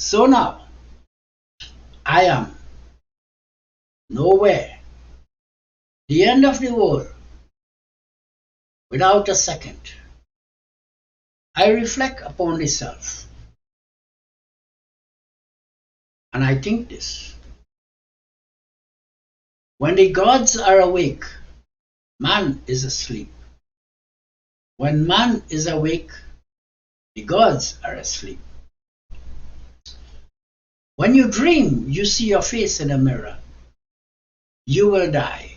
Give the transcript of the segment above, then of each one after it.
So now, I am nowhere, the end of the world, without a second. I reflect upon the self, and I think this. When the gods are awake, man is asleep. When man is awake, the gods are asleep. When you dream, you see your face in a mirror. You will die.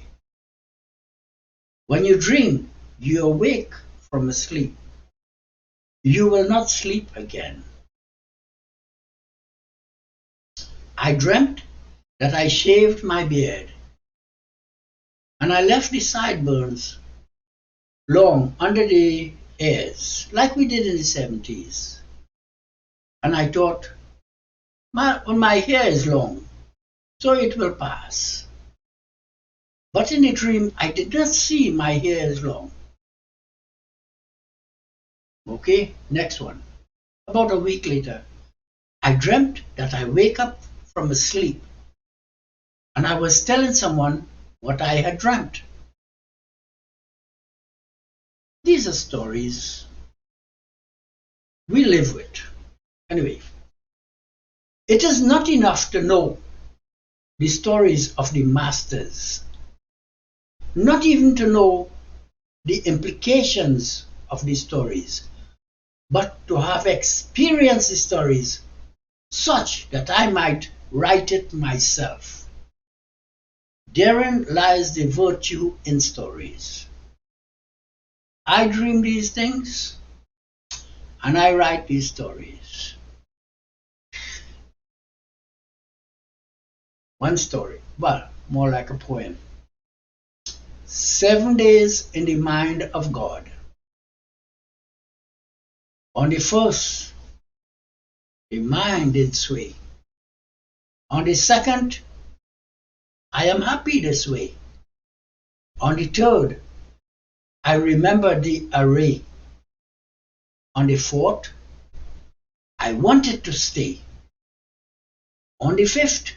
When you dream, you awake from a sleep. You will not sleep again. I dreamt that I shaved my beard, and I left the sideburns long under the ears, like we did in the 70s. And I thought, my hair is long, so it will pass. But in the dream, I did not see my hair is long. Okay, next one. About a week later, I dreamt that I wake up from a sleep, and I was telling someone what I had dreamt. These are stories we live with. Anyway, it is not enough to know the stories of the masters, not even to know the implications of the stories, but to have experienced the stories such that I might write it myself. Therein lies the virtue in stories. I dream these things, and I write these stories. One story, well, more like a poem. 7 days in the mind of God. On the first, the mind did sway. On the second, I am happy this way. On the third, I remember the array. On the fourth, I wanted to stay. On the fifth,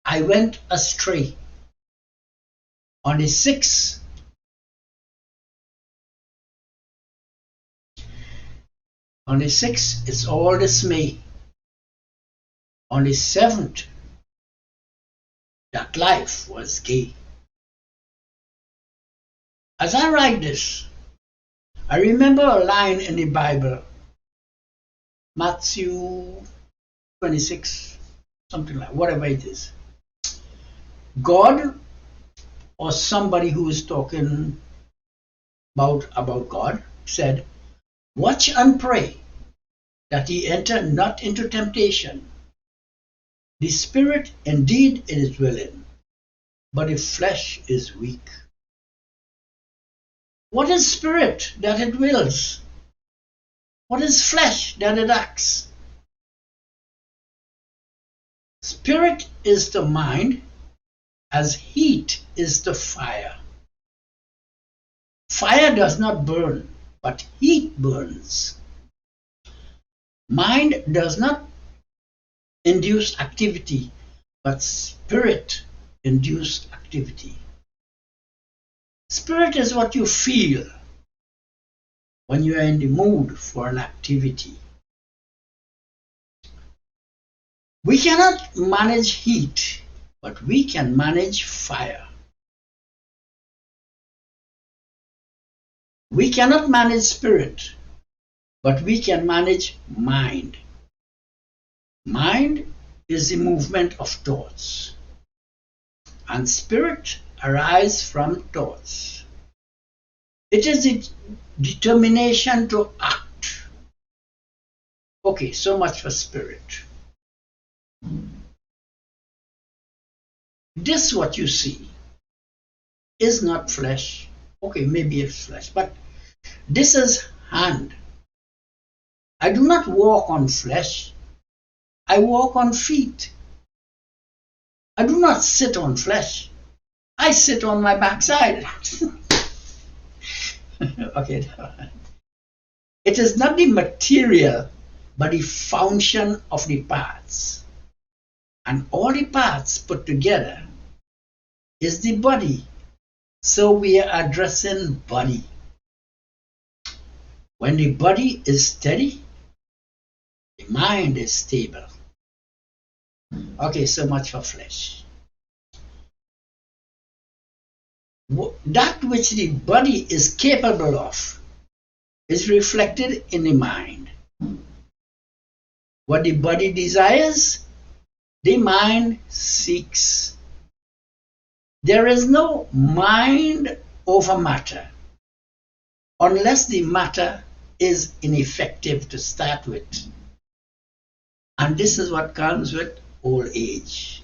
I went astray. On the sixth, it's all dismay. On the seventh, that life was gay. As I write this, I remember a line in the Bible, Matthew 26, something like, whatever it is. God, or somebody who is talking about God, said, "Watch and pray that ye enter not into temptation. The spirit indeed is willing, but the flesh is weak." What is spirit that it wills? What is flesh that it acts? Spirit is the mind, as heat is the fire. Fire does not burn, but heat burns. Mind does not induce activity, but spirit induced activity. Spirit is what you feel when you are in the mood for an activity. We cannot manage heat, but we can manage fire. We cannot manage spirit, but we can manage mind. Mind is the movement of thoughts, and spirit arises from thoughts. It is the determination to act. Okay, so much for spirit. This, what you see, is not flesh. Okay, maybe it's flesh, but this is hand. I do not walk on flesh. I walk on feet. I do not sit on flesh. I sit on my backside. Okay. It is not the material but the function of the parts. And all the parts put together is the body. So we are addressing body. When the body is steady, the mind is stable. Okay, so much for flesh. That which the body is capable of is reflected in the mind. What the body desires, the mind seeks. There is no mind over matter unless the matter is ineffective to start with. And this is what comes with old age.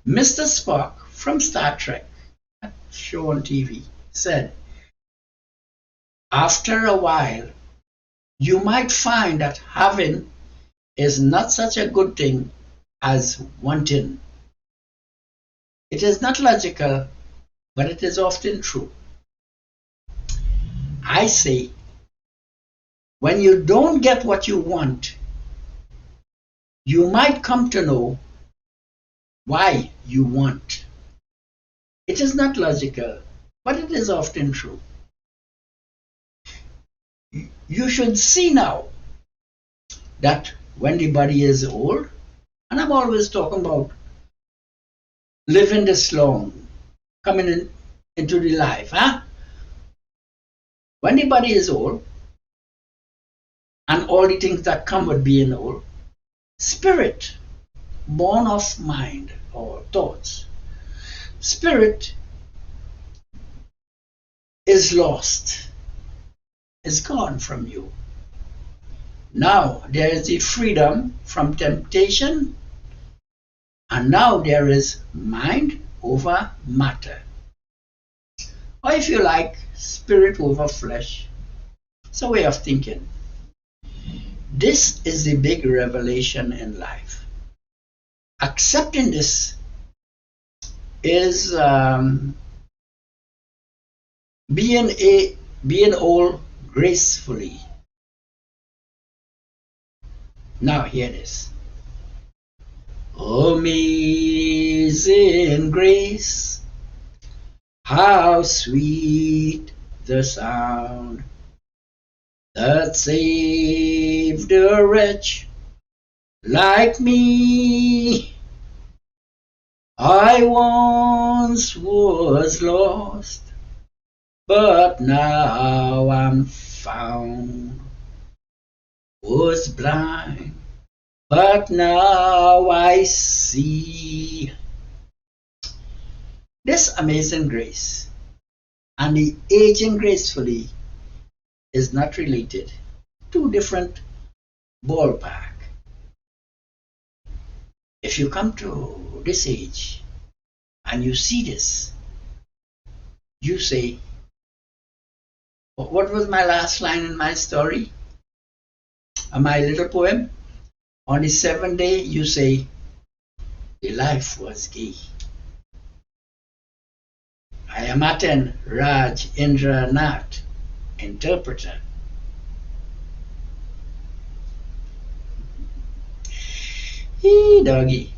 Mr. Spock from Star Trek, a show on TV, said, after a while, you might find that having is not such a good thing as wanting. It is not logical, but it is often true. I say, when you don't get what you want, you might come to know why you want. It is not logical, but it is often true. You should see now that when the body is old, and I'm always talking about living this long, coming into the life, when the body is old, and all the things that come with being old, spirit, born of mind or thoughts, spirit is lost, is gone from you. Now there is the freedom from temptation, and now there is mind over matter. Or if you like, spirit over flesh. It's a way of thinking. This is the big revelation in life. Accepting this is being old gracefully. Now hear this. Amazing grace, how sweet the sound that saved a wretch like me. I once was lost, but now I'm found. Was blind, but now I see. This amazing grace and the aging gracefully is not related. Two different ballpark. If you come to this age and you see this, you say, what was my last line in my story? My little poem? On the seventh day, you say, the life was gay. I am Aten Raj Indra Nath, interpreter. Doggy.